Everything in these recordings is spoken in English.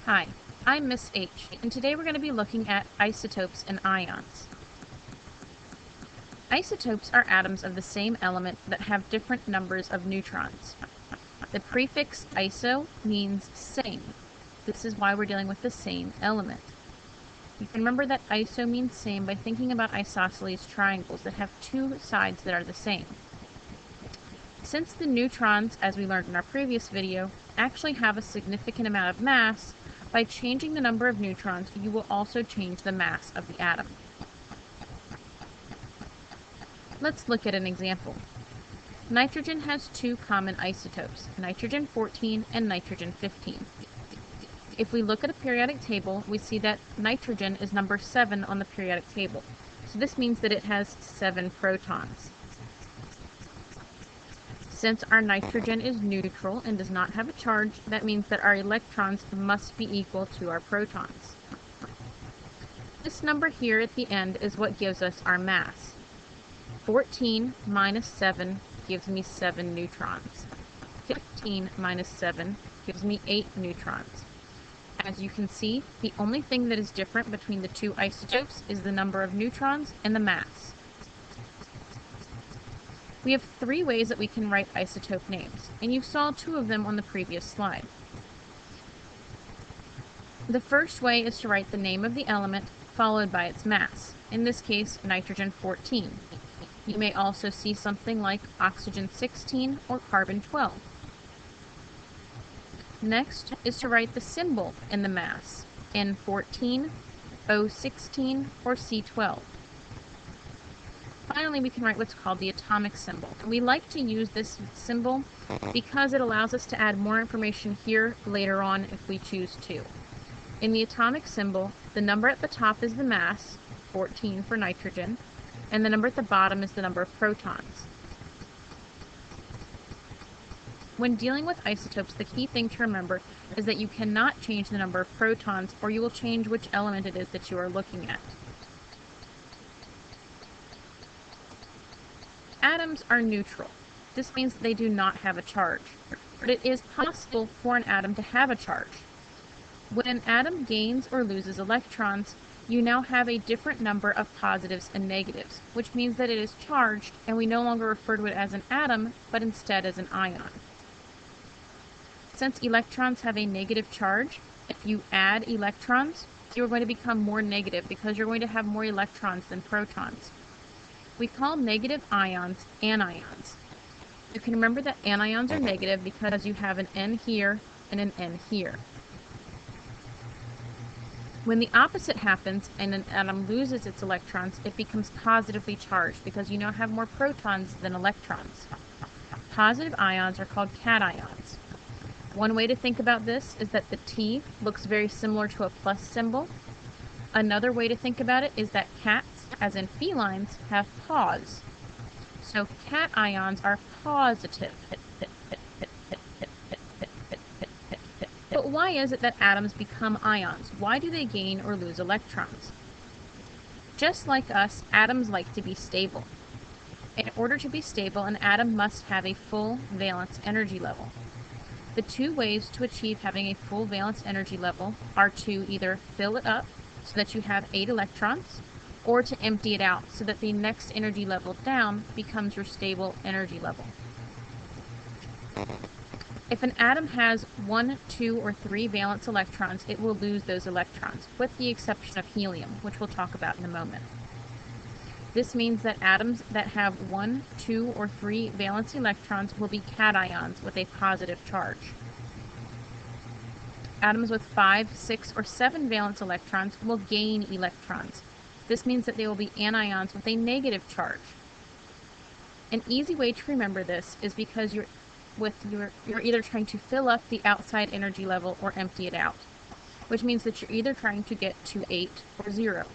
Hi, I'm Miss H, and today we're going to be looking at isotopes and ions. Isotopes are atoms of the same element that have different numbers of neutrons. The prefix iso means same. This is why we're dealing with the same element. You can remember that iso means same by thinking about isosceles triangles that have two sides that are the same. Since the neutrons, as we learned in our previous video, actually have a significant amount of mass, by changing the number of neutrons, you will also change the mass of the atom. Let's look at an example. Nitrogen has two common isotopes, nitrogen-14 and nitrogen-15. If we look at a periodic table, we see that nitrogen is number 7 on the periodic table. So this means that it has 7 protons. Since our nitrogen is neutral and does not have a charge, that means that our electrons must be equal to our protons. This number here at the end is what gives us our mass. 14 minus 7 gives me 7 neutrons. 15 minus 7 gives me 8 neutrons. As you can see, the only thing that is different between the two isotopes is the number of neutrons and the mass. We have 3 ways that we can write isotope names, and you saw 2 of them on the previous slide. The first way is to write the name of the element followed by its mass, in this case nitrogen-14. You may also see something like oxygen-16 or carbon-12. Next is to write the symbol in the mass, N14, O16, or C12. Finally, we can write what's called the atomic symbol. We like to use this symbol because it allows us to add more information here later on if we choose to. In the atomic symbol, the number at the top is the mass, 14 for nitrogen, and the number at the bottom is the number of protons. When dealing with isotopes, the key thing to remember is that you cannot change the number of protons, or you will change which element it is that you are looking at. Atoms are neutral. This means that they do not have a charge, but it is possible for an atom to have a charge. When an atom gains or loses electrons, you now have a different number of positives and negatives, which means that it is charged, and we no longer refer to it as an atom, but instead as an ion. Since electrons have a negative charge, if you add electrons, you're going to become more negative because you're going to have more electrons than protons. We call negative ions anions. You can remember that anions are negative because you have an N here and an N here. When the opposite happens and an atom loses its electrons, it becomes positively charged because you now have more protons than electrons. Positive ions are called cations. One way to think about this is that the T looks very similar to a plus symbol. Another way to think about it is that cats, as in felines, have paws. So cations are positive. But why is it that atoms become ions? Why do they gain or lose electrons? Just like us, atoms like to be stable. In order to be stable, an atom must have a full valence energy level. The 2 ways to achieve having a full valence energy level are to either fill it up so that you have 8 electrons, or to empty it out so that the next energy level down becomes your stable energy level. If an atom has 1, 2, or 3 valence electrons, it will lose those electrons, with the exception of helium, which we'll talk about in a moment. This means that atoms that have 1, 2, or 3 valence electrons will be cations with a positive charge. Atoms with 5, 6, or 7 valence electrons will gain electrons. This means that they will be anions with a negative charge. An easy way to remember this is because you're either trying to fill up the outside energy level or empty it out, which means that you're either trying to get to 8 or 0.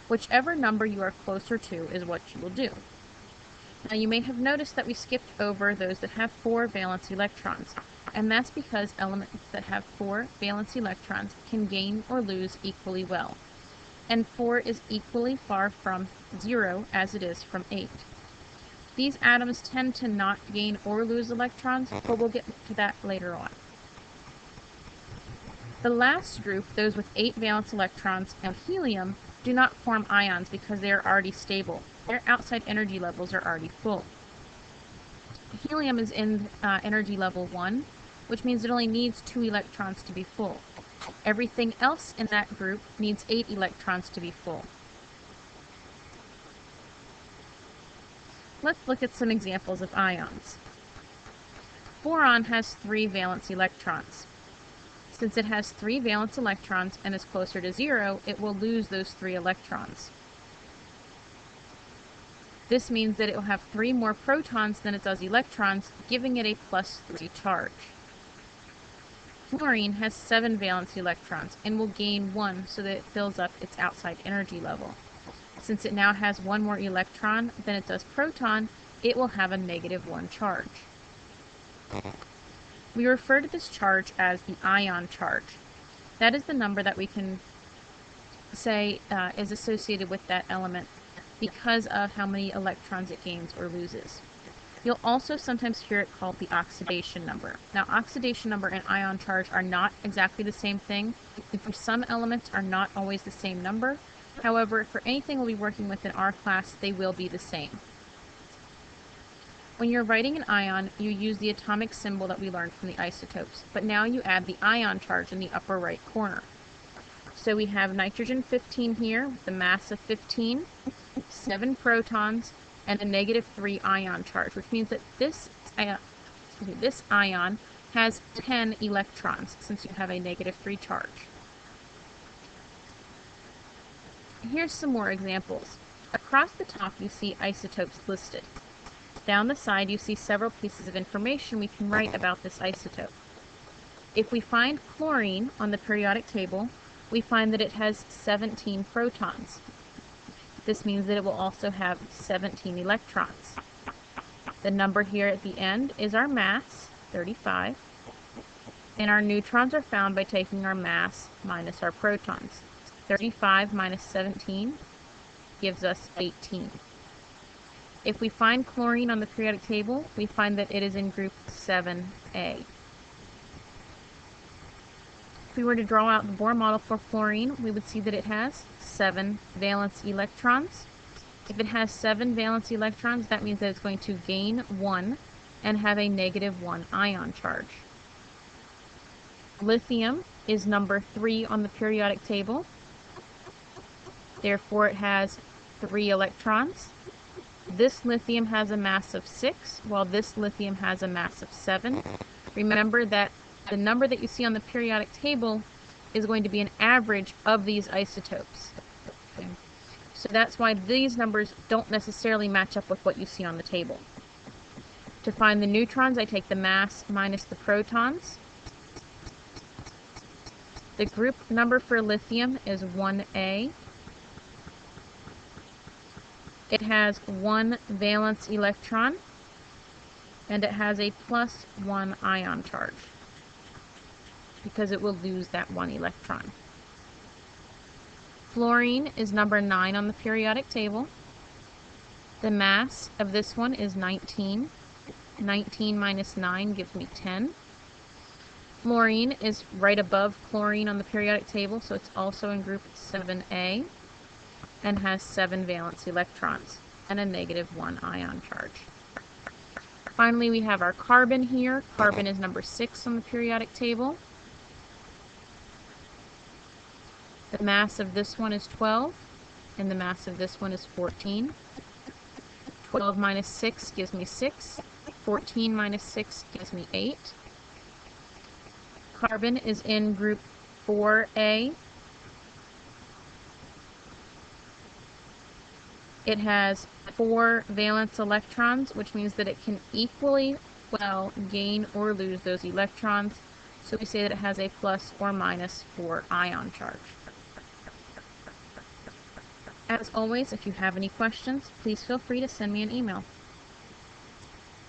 Whichever number you are closer to is what you will do. Now you may have noticed that we skipped over those that have 4 valence electrons, and that's because elements that have 4 valence electrons can gain or lose equally well. And 4 is equally far from 0 as it is from 8. These atoms tend to not gain or lose electrons, but we'll get to that later on. The last group, those with 8 valence electrons and helium, do not form ions because they are already stable. Their outside energy levels are already full. Helium is in energy level 1, which means it only needs 2 electrons to be full. Everything else in that group needs 8 electrons to be full. Let's look at some examples of ions. Boron has 3 valence electrons. Since it has 3 valence electrons and is closer to 0, it will lose those 3 electrons. This means that it will have 3 more protons than it does electrons, giving it a +3 charge. Fluorine has 7 valence electrons and will gain 1 so that it fills up its outside energy level. Since it now has 1 more electron than it does proton, it will have a -1 charge. We refer to this charge as the ion charge. That is the number that we can say is associated with that element because of how many electrons it gains or loses. You'll also sometimes hear it called the oxidation number. Now, oxidation number and ion charge are not exactly the same thing, and for some elements are not always the same number. However, for anything we'll be working with in our class, they will be the same. When you're writing an ion, you use the atomic symbol that we learned from the isotopes, but now you add the ion charge in the upper right corner. So we have nitrogen 15 here with a mass of 15, 7 protons, and a -3 ion charge, which means that this ion has 10 electrons since you have a -3 charge. Here's some more examples. Across the top you see isotopes listed. Down the side you see several pieces of information we can write about this isotope. If we find chlorine on the periodic table, we find that it has 17 protons. This means that it will also have 17 electrons. The number here at the end is our mass, 35, and our neutrons are found by taking our mass minus our protons. 35 minus 17 gives us 18. If we find chlorine on the periodic table, we find that it is in group 7A. If we were to draw out the Bohr model for fluorine, we would see that it has 7 valence electrons. If it has 7 valence electrons, that means that it's going to gain 1 and have a -1 ion charge. Lithium is number 3 on the periodic table. Therefore, it has 3 electrons. This lithium has a mass of 6, while this lithium has a mass of 7. Remember that the number that you see on the periodic table is going to be an average of these isotopes. Okay. So that's why these numbers don't necessarily match up with what you see on the table. To find the neutrons, I take the mass minus the protons. The group number for lithium is 1A. It has 1 valence electron, and it has a +1 ion charge, because it will lose that 1 electron. Fluorine is number 9 on the periodic table. The mass of this one is 19. 19 minus 9 gives me 10. Fluorine is right above chlorine on the periodic table, so it's also in group 7A, and has 7 valence electrons and a -1 ion charge. Finally, we have our carbon here. Carbon is number 6 on the periodic table. The mass of this one is 12, and the mass of this one is 14. 12 minus 6 gives me 6. 14 minus 6 gives me 8. Carbon is in group 4A. It has 4 valence electrons, which means that it can equally well gain or lose those electrons. So we say that it has a +4 ion charge. As always, if you have any questions, please feel free to send me an email.